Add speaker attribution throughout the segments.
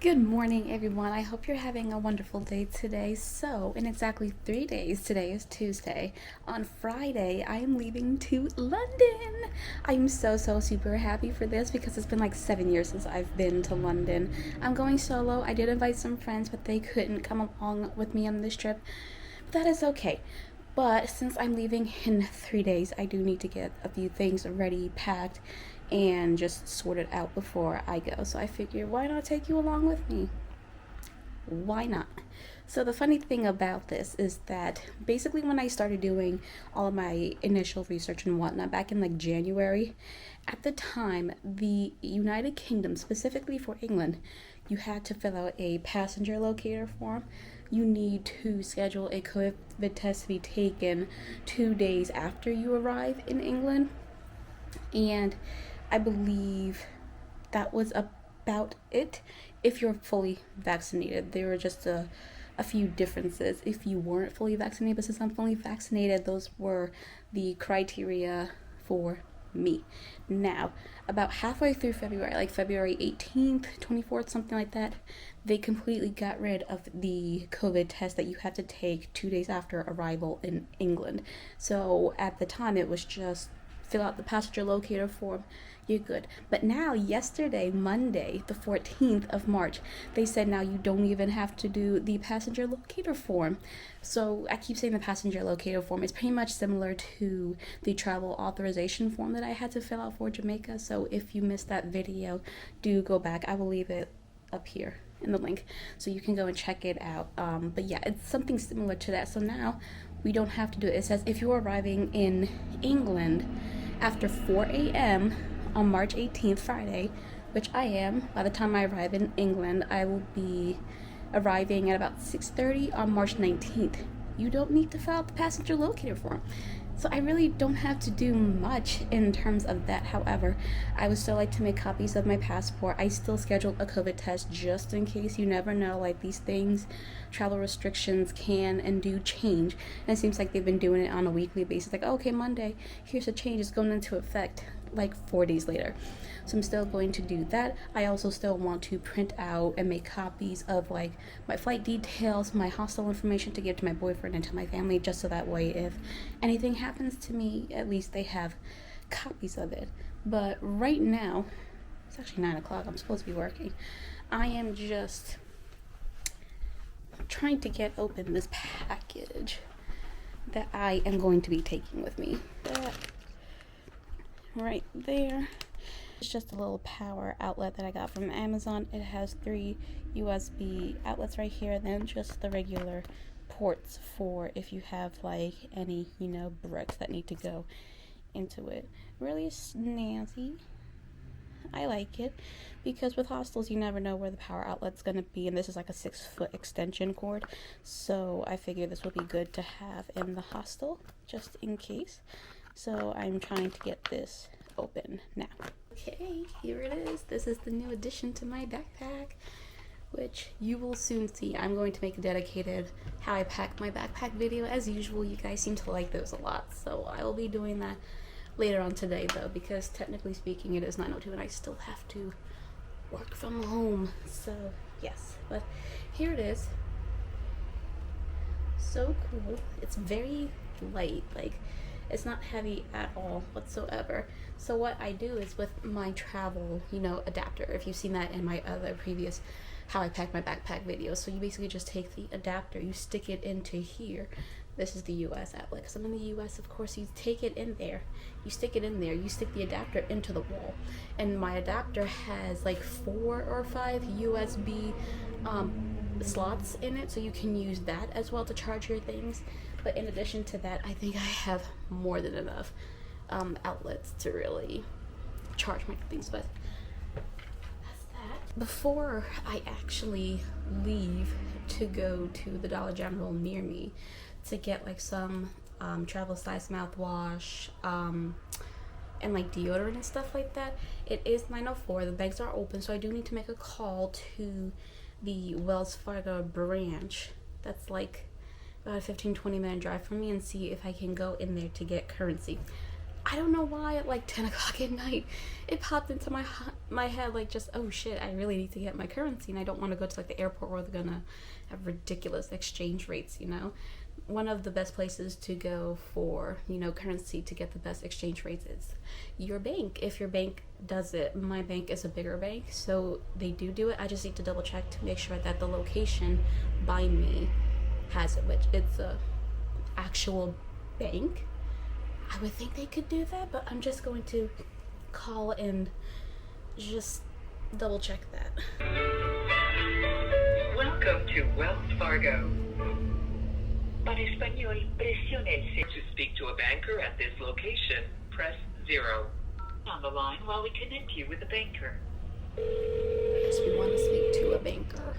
Speaker 1: Good morning, everyone. I hope you're having a wonderful day today. So, in exactly 3 days, today is Tuesday. On Friday, I am leaving to London. I'm so super happy for this because it's been like 7 years since I've been to London. I'm going solo. I did invite some friends, but they couldn't come along with me on this trip. But that is okay. But since I'm leaving in 3 days, I do need to get a few things ready, packed, and just sorted out before I go. So I figured, why not take you along with me? Why not? So the funny thing about this is that basically when I started doing all of my initial research and whatnot back in like January, at the time, the United Kingdom, specifically for England, you had to fill out a passenger locator form. You need to schedule a COVID test to be taken 2 days after you arrive in England. And I believe that was about it. If you're fully vaccinated, there were just a few differences if you weren't fully vaccinated, but since I'm fully vaccinated, those were the criteria for me. Now, about halfway through February, like February 18th, 24th, something like that, they completely got rid of the COVID test that you had to take 2 days after arrival in England. So at the time, it was just fill out the passenger locator form, you're good. But now, yesterday, Monday, the 14th of March, they said now you don't even have to do the passenger locator form. So I keep saying the passenger locator form is pretty much similar to the travel authorization form that I had to fill out for Jamaica. So if you missed that video, do go back. I will leave it up here in the link so you can go and check it out. But yeah, it's something similar to that. So now we don't have to do it. It says if you're arriving in England after 4 a.m. on March 18th, Friday, which I am, by the time I arrive in England, I will be arriving at about 6:30 on March 19th. You don't need to fill out the passenger locator form. So I really don't have to do much in terms of that. However, I would still like to make copies of my passport. I still scheduled a COVID test just in case. You never know, like these things, travel restrictions can and do change. And it seems like they've been doing it on a weekly basis. Like, okay, Monday, here's a change. It's going into effect like 4 days later. So I'm still going to do that. I also still want to print out and make copies of like my flight details, my hostel information to give to my boyfriend and to my family, just so that way if anything happens to me, at least they have copies of it. But right now, it's actually 9 o'clock. I'm supposed to be working. I am just trying to get open this package that I am going to be taking with me. That right there. It's just a little power outlet that I got from Amazon. It has 3 USB outlets right here, and then just the regular ports for if you have like any, bricks that need to go into it. Really snazzy. I like it because with hostels you never know where the power outlet's gonna be, and this is like a 6-foot extension cord, so I figured this would be good to have in the hostel just in case. So I'm trying to get this open now. Okay, here it is. This is the new addition to my backpack, which you will soon see. I'm going to make a dedicated how I pack my backpack video. As usual, you guys seem to like those a lot, so I will be doing that later on today though, because technically speaking it is 9:02 and I still have to work from home. So yes, but here it is. So cool. It's very light, like it's not heavy at all whatsoever. So what I do is with my travel, adapter, if you've seen that in my other previous how I pack my backpack videos. So you basically just take the adapter, you stick it into here. This is the US outlet, because I'm in the US, of course. You take it in there, you stick it in there, you stick the adapter into the wall. And my adapter has like 4 or 5 USB slots in it, so you can use that as well to charge your things. But in addition to that, I think I have more than enough outlets to really charge my things. But that's that. Before I actually leave to go to the Dollar General near me to get like some travel size mouthwash and like deodorant and stuff like that, it is 9:04. The bags are open, so I do need to make a call to the Wells Fargo branch that's like about a 15-20 minute drive from me and see if I can go in there to get currency. I don't know why at like 10 o'clock at night it popped into my head like just, oh shit, I really need to get my currency, and I don't want to go to like the airport where they're gonna have ridiculous exchange rates, you know. One of the best places to go for, you know, currency to get the best exchange rates is your bank. If your bank does it, my bank is a bigger bank, so they do it. I just need to double check to make sure that the location by me has it, which it's a actual bank. I would think they could do that, but I'm just going to call and just double check that.
Speaker 2: Welcome to Wells Fargo. Para español, presione el 6. To speak to a banker at this location, press 0. On the line while we connect you with a banker.
Speaker 1: Yes, we want to speak to a banker.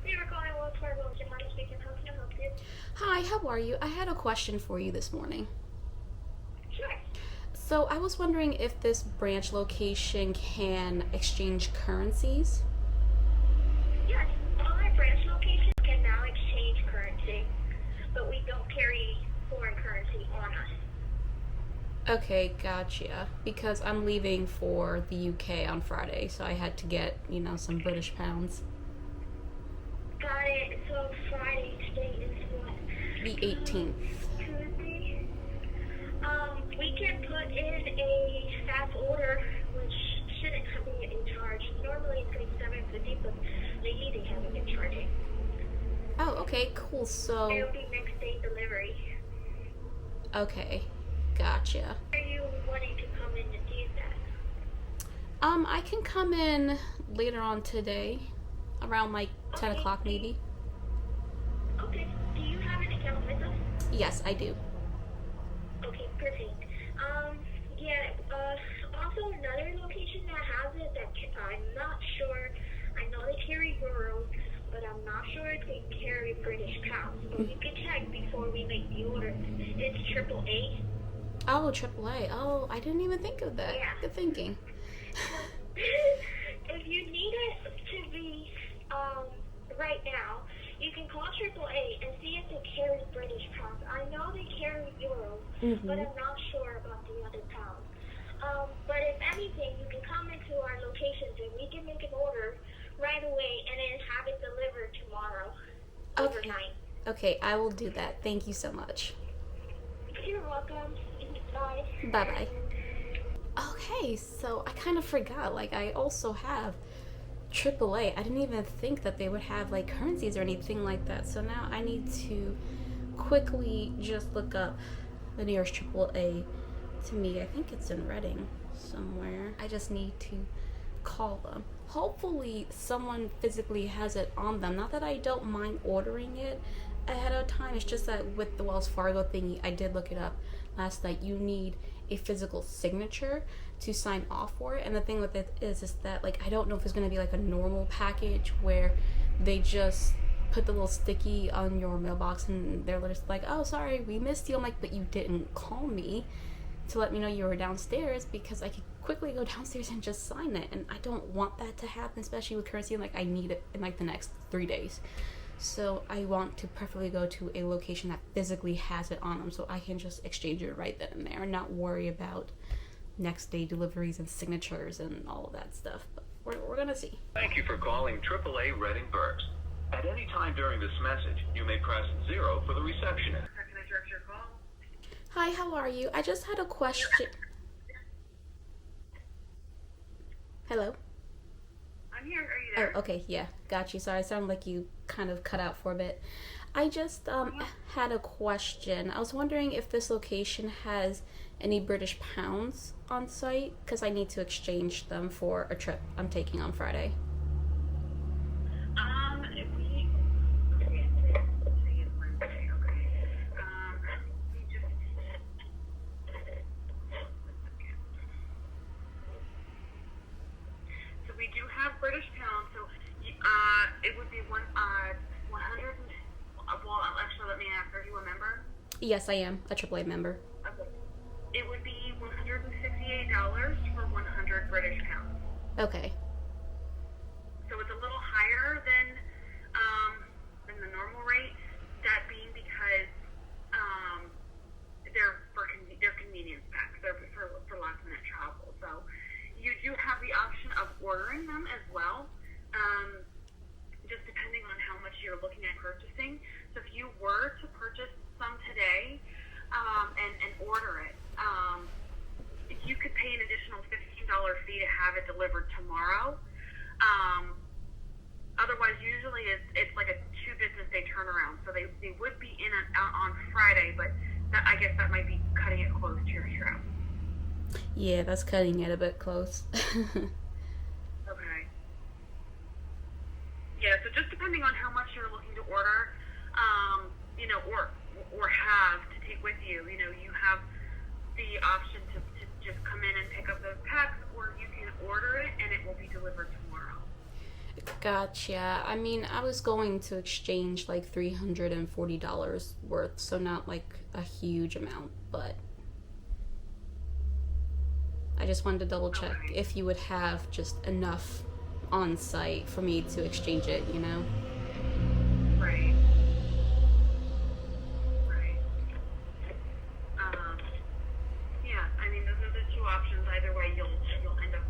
Speaker 3: We were calling Wells Fargo. Jemima speaking. How can I help you?
Speaker 1: Hi, how are you? I had a question for you this morning.
Speaker 3: Sure.
Speaker 1: So I was wondering if this branch location can exchange currencies.
Speaker 3: Yes, all our branch locations can now exchange currency, but we don't carry foreign currency on us.
Speaker 1: Okay, gotcha. Because I'm leaving for the UK on Friday, so I had to get, you know, some British pounds.
Speaker 3: Got it. So Friday today is what?
Speaker 1: The 18th.
Speaker 3: Tuesday. We can put in a fast order, which shouldn't be a charge. Normally it's going to be $7.50, but lately they haven't been charging.
Speaker 1: Oh, okay, cool. So,
Speaker 3: It'll be next day delivery.
Speaker 1: okay, gotcha.
Speaker 3: Are you wanting to come in and do that?
Speaker 1: I can come in later on today, around like 10 o'clock maybe.
Speaker 3: Okay. Do you have an account with us?
Speaker 1: Yes, I do.
Speaker 3: Okay, perfect. Also another location that has it that I'm not sure. I know they carry euros, but I'm not sure if they carry British pounds. So you can check before we make the order. It's AAA.
Speaker 1: Oh, AAA. Oh, I didn't even think of that.
Speaker 3: Yeah.
Speaker 1: Good thinking.
Speaker 3: If you need it to be right now, you can call AAA and see if they carry British pounds. I know they carry euros, but I'm not sure about the other pounds. But if anything, you can come into our locations and we can make an order right away and then have it delivered tomorrow overnight.
Speaker 1: Okay, I will do that. Thank you so much.
Speaker 3: You're welcome. Bye.
Speaker 1: Bye-bye. Okay, so I kind of forgot. Like, I also have AAA. I didn't even think that they would have, like, currencies or anything like that. So now I need to quickly just look up the nearest AAA to me. I think it's in Reading somewhere. I just need to call them. Hopefully someone physically has it on them. Not that I don't mind ordering it ahead of time. It's just that with the Wells Fargo thingy, I did look it up last night. You need a physical signature to sign off for it. And the thing with it is that, like, I don't know if it's going to be like a normal package where they just put the little sticky on your mailbox and they're just like, oh, sorry, we missed you. I'm like, but you didn't call me to let me know you were downstairs, because I could quickly go downstairs and just sign it. And I don't want that to happen, especially with currency. Like, I need it in like the next 3 days. So I want to preferably go to a location that physically has it on them, so I can just exchange it right then and there and not worry about next day deliveries and signatures and all of that stuff. But we're gonna see.
Speaker 4: Thank you for calling AAA Reading Berks. At any time during this message, you may press 0 for the receptionist.
Speaker 2: How can I direct your call?
Speaker 1: Hi, how are you? I just had a question. Hello?
Speaker 2: I'm here. Are you there?
Speaker 1: Oh, okay, yeah, got you. Sorry, I sound like you kind of cut out for a bit. I just had a question. I was wondering if this location has any British pounds on site, because I need to exchange them for a trip I'm taking on Friday.
Speaker 2: We do have British pounds, so it would be 100. Well, actually, let me ask: are you a member?
Speaker 1: Yes, I am a AAA member.
Speaker 2: Okay. It would be $168 for 100 British pounds.
Speaker 1: Okay.
Speaker 2: So it's a little higher than the normal rate. That being because they're
Speaker 5: purchasing. So if you were to purchase some today and order it, you could pay an additional $15 fee to have it delivered tomorrow. Otherwise, usually it's like a 2 business day turnaround. So they would be in on Friday, but I guess that might be cutting it close to your trip.
Speaker 1: Yeah, that's cutting it a bit close.
Speaker 5: Okay. Yeah, so just depending on how much you're looking to order, or have to take with you, you have the option to just come in and pick up those packs, or you can order it and it will be delivered tomorrow.
Speaker 1: Gotcha. I mean, I was going to exchange like $340 worth, so not like a huge amount, but I just wanted to double check if you would have just enough on site for me to exchange it,
Speaker 5: Right. Yeah, I mean, those are the 2 options. Either way, you'll end up,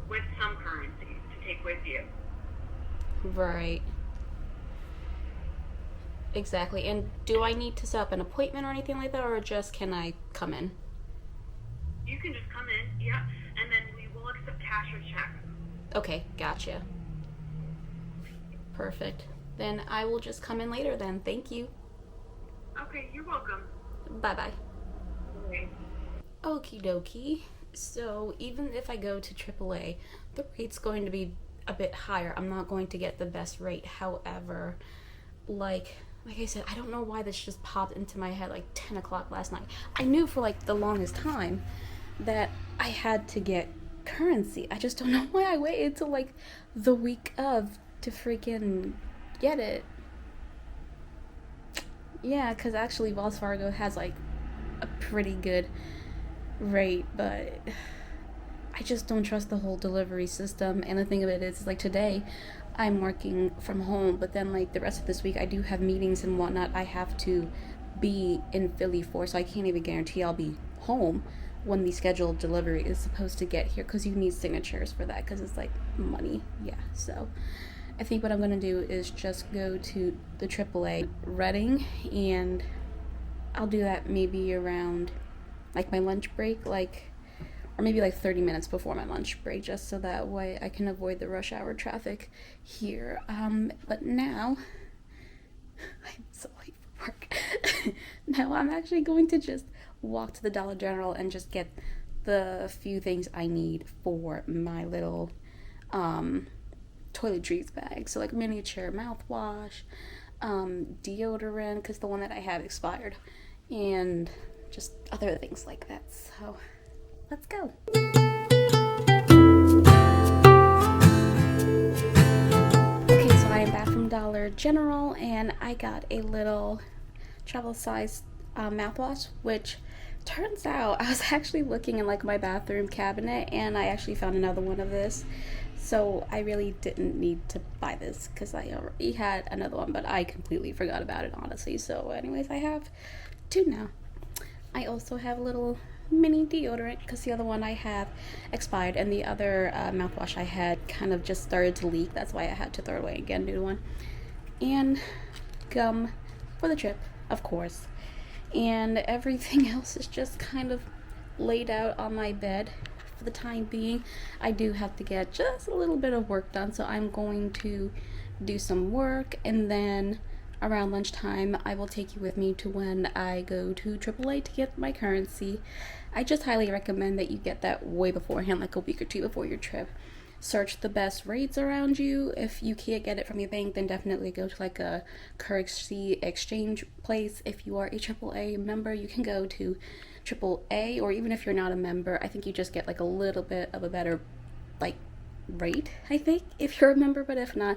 Speaker 5: with some currency to take with you.
Speaker 1: Right. Exactly. And do I need to set up an appointment or anything like that, or just can I come in?
Speaker 5: You can just come in, yeah, and then we will accept cash or check.
Speaker 1: Okay, gotcha. Perfect. Then I will just come in later then. Thank you.
Speaker 5: Okay, you're welcome.
Speaker 1: Bye-bye.
Speaker 5: Okay.
Speaker 1: Okie dokie. So even if I go to AAA, the rate's going to be a bit higher. I'm not going to get the best rate. However, like I said, I don't know why this just popped into my head like 10 o'clock last night. I knew for like the longest time that I had to get currency. I just don't know why I waited till like the week of to freaking get it. Yeah, because actually Wells Fargo has like a pretty good rate, but I just don't trust the whole delivery system. And the thing of it is like today I'm working from home, but then like the rest of this week I do have meetings and whatnot I have to be in Philly for, so I can't even guarantee I'll be home when the scheduled delivery is supposed to get here, because you need signatures for that, because it's like money. Yeah, so I think what I'm gonna do is just go to the AAA Reading, and I'll do that maybe around like my lunch break, or maybe like 30 minutes before my lunch break, just so that way I can avoid the rush hour traffic here. But now I'm so late for work. Now I'm actually going to just walk to the Dollar General and just get the few things I need for my little toiletries bag. So like miniature mouthwash, deodorant, because the one that I have expired, and just other things like that. So let's go. Okay, so I am back from Dollar General, and I got a little travel size mouthwash, which turns out I was actually looking in like my bathroom cabinet, and I actually found another one of this. So I really didn't need to buy this because I already had another one, but I completely forgot about it, honestly. So anyways, I have 2 now. I also have a little mini deodorant because the other one I have expired, and the other mouthwash I had kind of just started to leak. That's why I had to throw it away and get a new one. And gum for the trip, of course. And everything else is just kind of laid out on my bed for the time being. I do have to get just a little bit of work done, so I'm going to do some work, and then around lunchtime I will take you with me to when I go to AAA to get my currency. I just highly recommend that you get that way beforehand, like a week or 2 before your trip. Search the best rates around you. If you can't get it from your bank, then definitely go to like a currency exchange place. If you are a AAA member, you can go to AAA, or even if you're not a member, I think you just get like a little bit of a better like rate, I think, if you're a member. But if not,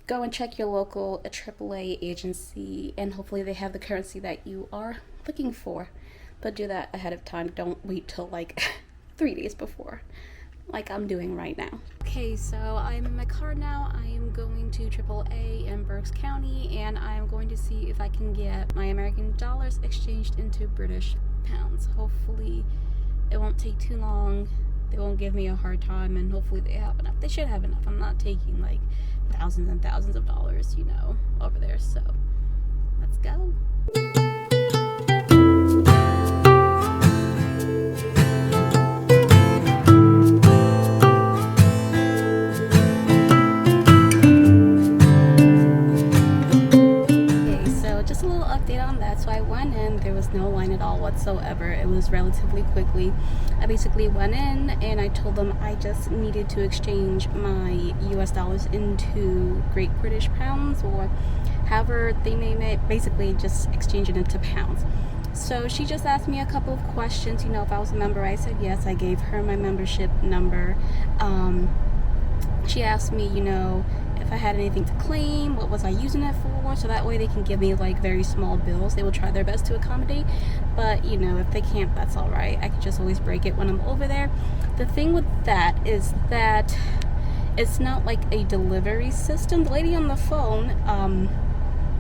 Speaker 1: go and check your local AAA agency, and hopefully they have the currency that you are looking for. But do that ahead of time. Don't wait till like 3 days before, like I'm doing right now. Okay, so I'm in my car now. I am going to AAA in Berks County, and I am going to see if I can get my American dollars exchanged into British pounds. Hopefully it won't take too long they won't give me a hard time, and hopefully they have enough. They should have enough. I'm not taking like thousands and thousands of dollars, you know, over there. So let's go. Just a little update on that. So I went in, there was no line at all whatsoever. It was relatively quickly. I basically went in and I told them I just needed to exchange my US dollars into Great British pounds, or however they name it, basically just exchange it into pounds. So she just asked me a couple of questions, you know, if I was a member. I said yes. I gave her my membership number. She asked me, you know, if I had anything to claim, what was I using it for, so that way they can give me like very small bills. They will try their best to accommodate, but you know, if they can't, that's all right. I can just always break it when I'm over there. The thing with that is that it's not like a delivery system. The lady on the phone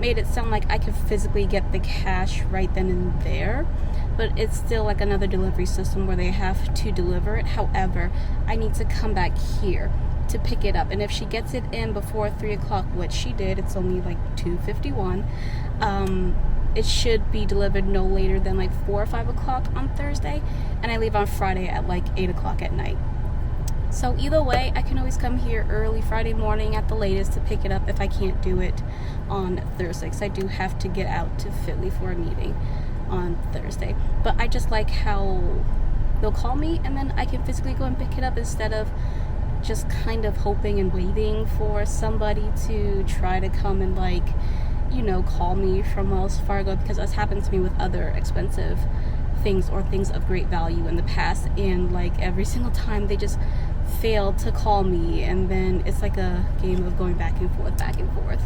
Speaker 1: made it sound like I could physically get the cash right then and there, but it's still like another delivery system where they have to deliver it. However, I need to come back here to pick it up, and if she gets it in before 3 o'clock, which she did, it's only like 2:51, it should be delivered no later than like 4 or 5 o'clock on Thursday, and I leave on Friday at like 8 o'clock at night. So either way, I can always come here early Friday morning at the latest to pick it up if I can't do it on Thursday, because I do have to get out to Philly for a meeting on Thursday. But I just like how they'll call me and then I can physically go and pick it up, instead of just kind of hoping and waiting for somebody to try to come and, like, you know, call me from Wells Fargo, because that's happened to me with other expensive things or things of great value in the past, and like every single time they just fail to call me, and then it's like a game of going back and forth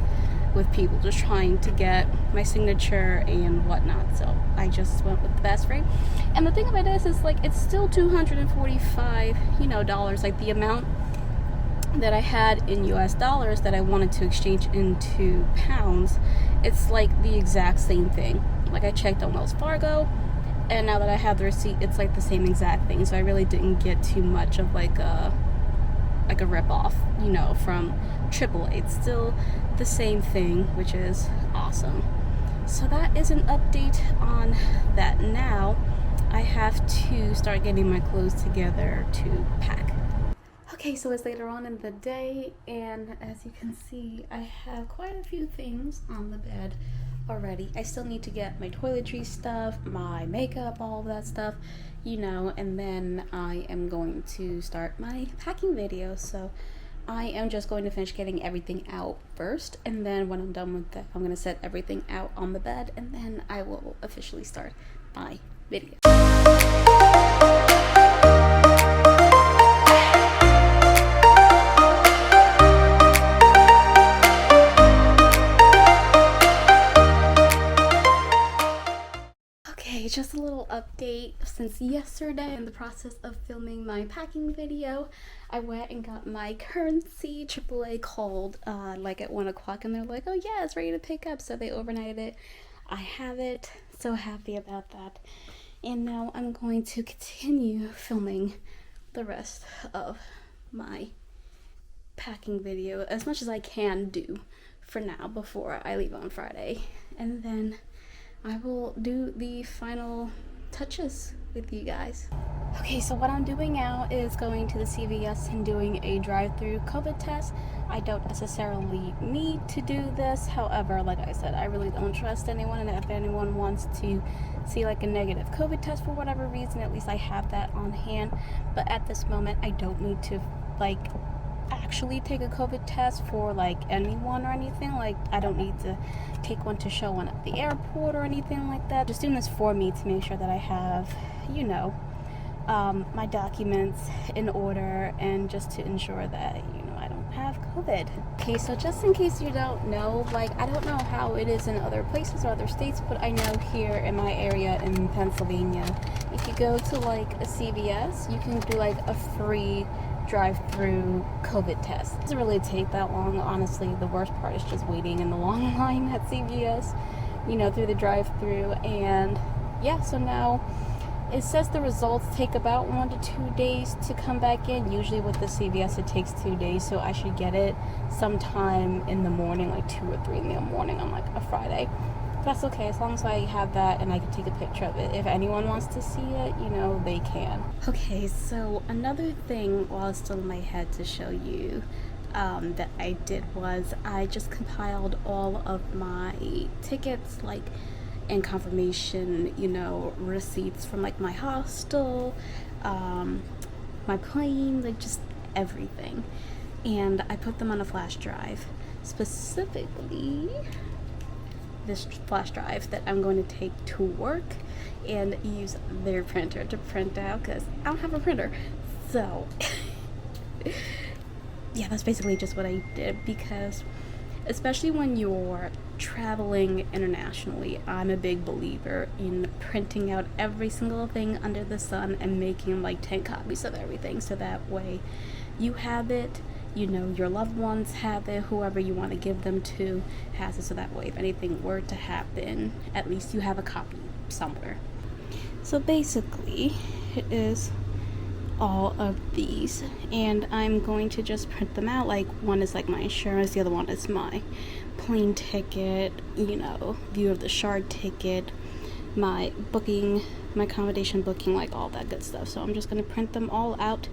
Speaker 1: with people just trying to get my signature and whatnot. So I just went with the best rate. And the thing about this is, like, it's still $245, you know, dollars. Like, the amount that I had in US dollars that I wanted to exchange into pounds, it's like the exact same thing. Like, I checked on Wells Fargo, and now that I have the receipt, it's like the same exact thing. So I really didn't get too much of like a rip-off, you know, from AAA. It's still the same thing, which is awesome. So that is an update on that. Now I have to start getting my clothes together to pack. Okay, so it's later on in the day, and as you can see, I have quite a few things on the bed already. I still need to get my toiletry stuff, my makeup, all of that stuff, you know, and then I am going to start my packing video. So I am just going to finish getting everything out first, and then when I'm done with that, I'm going to set everything out on the bed, and then I will officially start my video. Okay, just a little update. Since yesterday, in the process of filming my packing video, I went and got my currency. AAA called like at 1 o'clock, and they're like, oh yeah, it's ready to pick up. So they overnighted it. I have it. So happy about that. And now I'm going to continue filming the rest of my packing video as much as I can do for now before I leave on Friday. And then I will do the final touches with you guys. Okay, so what I'm doing now is going to the CVS and doing a drive-through COVID test. I don't necessarily need to do this. However, like I said, I really don't trust anyone, and if anyone wants to see like a negative COVID test for whatever reason, at least I have that on hand. But at this moment, I don't need to like actually take a COVID test for like anyone or anything. Like, I don't need to take one to show one at the airport or anything like that. Just doing this for me to make sure that I have, you know, my documents in order, and just to ensure that, you know, I don't have COVID. Okay, so just in case you don't know, like, I don't know how it is in other places or other states, but I know here in my area in Pennsylvania, if you go to like a CVS, you can do like a free drive-through COVID test. It doesn't really take that long, honestly. The worst part is just waiting in the long line at CVS, you know, through the drive-through. And yeah, so now It says the results take about 1 to 2 days to come back in. Usually with the CVS it takes 2 days, so I should get it sometime in the morning, like 2 or 3 in the morning on like a Friday. That's okay, as long as I have that and I can take a picture of it. If anyone wants to see it, you know, they can. Okay, so another thing while it's still in my head to show you that I did was I just compiled all of my tickets, like, and confirmation, you know, receipts from like my hostel, my plane, like just everything. And I put them on a flash drive, specifically this flash drive that I'm going to take to work and use their printer to print out, because I don't have a printer. So yeah, that's basically just what I did, because especially when you're traveling internationally, I'm a big believer in printing out every single thing under the sun and making like 10 copies of everything, so that way you have it, you know, your loved ones have it, whoever you want to give them to has it, so that way if anything were to happen, at least you have a copy somewhere. So basically it is all of these, and I'm going to just print them out. Like, one is like my insurance, the other one is my plane ticket, you know, view of the shard ticket, my booking, my accommodation booking, like all that good stuff. So I'm just going to print them all out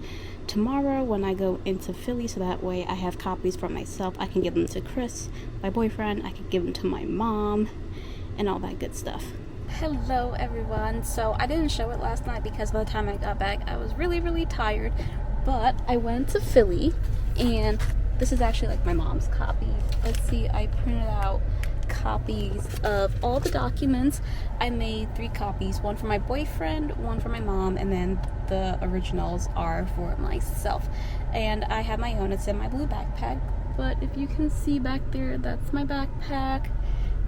Speaker 1: tomorrow when I go into Philly, so that way I have copies for myself. I can give them to Chris, my boyfriend, I can give them to my mom, and all that good stuff. Hello everyone. So I didn't show it last night because by the time I got back I was really tired, but I went to Philly, and this is actually like my mom's copy. Let's see, I printed out copies of all the documents. I made 3 copies, one for my boyfriend, one for my mom, and then the originals are for myself. And I have my own, it's in my blue backpack, but if you can see back there, that's my backpack.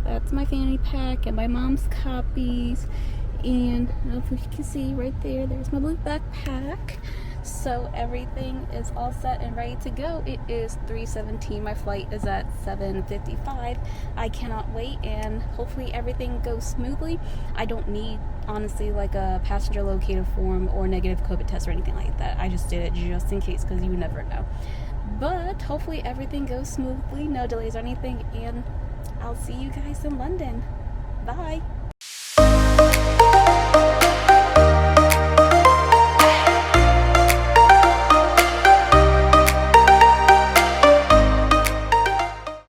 Speaker 1: That's my fanny pack and my mom's copies. And I don't know if you can see right there, there's my blue backpack. So everything is all set and ready to go. It is 3:17. My flight is at 7:55. I cannot wait, and hopefully everything goes smoothly. I don't need, honestly, like a passenger locator form or negative COVID test or anything like that. I just did it just in case, because you never know. But hopefully everything goes smoothly, no delays or anything, and I'll see you guys in London. Bye.